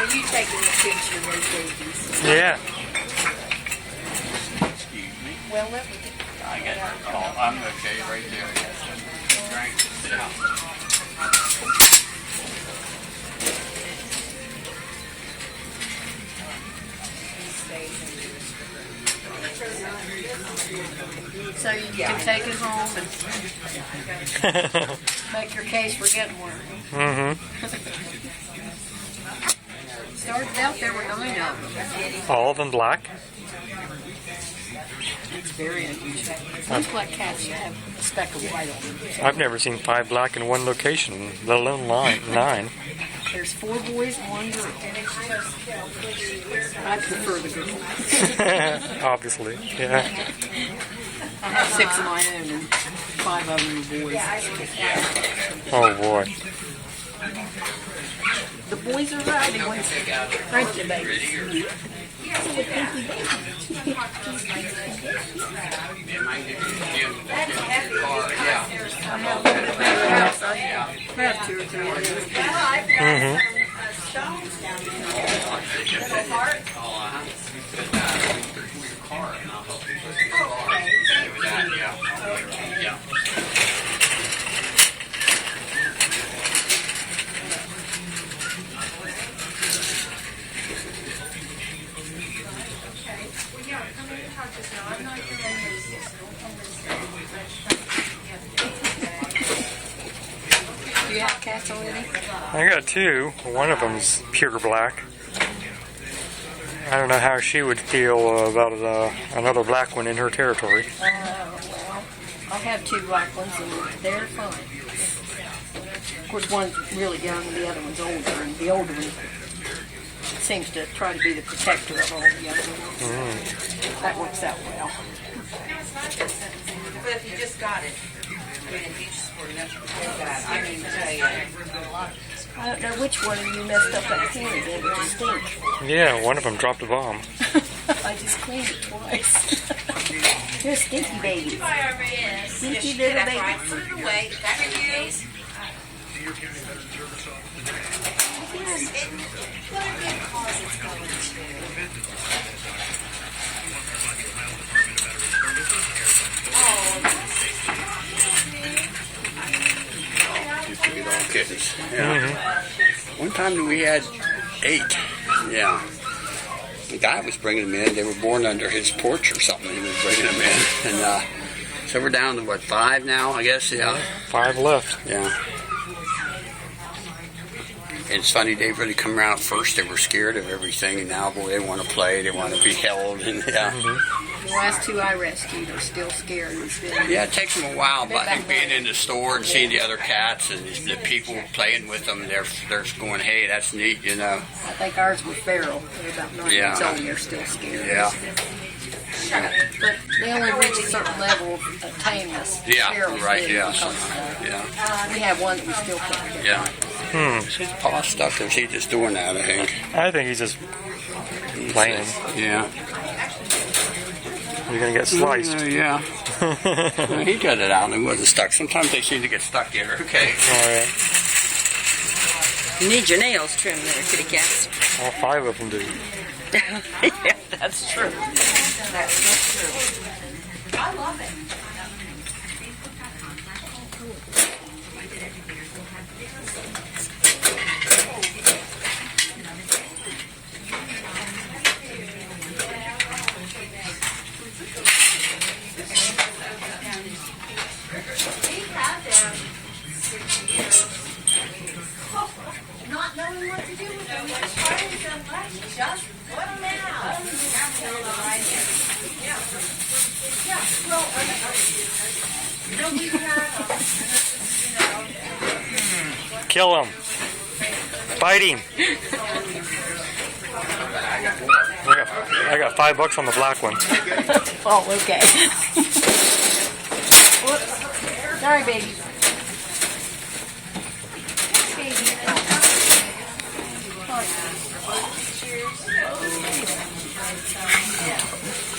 Are you taking a picture of those babies? Yeah. Excuse me. Well, let me get I got oh, I'm okay right there. Yes. Drink it out. So you can take it home and make your case for getting one. Started out there were 9 of them. All of them black? It's very unusual. Most black cats have a speck of white on them. I've never seen 5 black in one location, let alone 9. There's 4 boys and 1 girl. I prefer the girl. Obviously, yeah. I have 6 of my own and 5 of them are boys. Oh boy. The boys are rowdy ones. Aren't you, baby? I have 2 or 3 of those. Do you have cats already? I got 2. One of them's pure black. I don't know how she would feel about another black one in her territory. Well, I have 2 black ones and they're fine. Of course, one's really young and the other one's older, and the older one seems to try to be the protector of all the other ones. That works out well. But if you just got it, I mean, if you just were enough to do that, I mean, tell you, I don't know which one of you messed up that can again, but you stink. Yeah, one of them dropped a bomb. I just cleaned it twice. You're a stinky baby. IRS. Stinky little That's baby. right, put it away. That reviews. What a good cause it's going to. Just to get all kittens. Yeah. One time we had 8. Yeah. The guy was bringing them in. They were born under his porch or something. He was bringing them in. And so we're down to, what, 5 now, I guess? Yeah. 5 left. Yeah. And it's funny, they really come around first. They were scared of everything. And now, boy, they want to play. They want to be held. And yeah. The last 2 I rescued are still scared. Yeah, it takes them a while, but I think being in the store and seeing the other cats and the people playing with them, they're going, hey, that's neat, you know. I think ours were feral. They're about 9 months old and they're still scared. Yeah. But they only reach a certain level of tameness. Yeah, Ferals right, do, yeah. because, Yeah. we have one that we still can't get. Yeah. His paw stuck there. He's just doing that, I think. I think he's just playing. Yeah. You're going to get sliced. Yeah. Well, he got it out and it wasn't stuck. Sometimes they seem to get stuck there. Okay. All right. You need your nails trimmed there, kitty cats. All 5 of them do. Yeah, that's true. That's so true. I love it. Not knowing what to do with them, just put them out. Yeah, well, no, we have, Kill him. Bite him. I got $5 on the black one. Oh, okay. Whoops. Sorry, baby.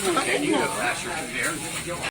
Okay, you go faster through there.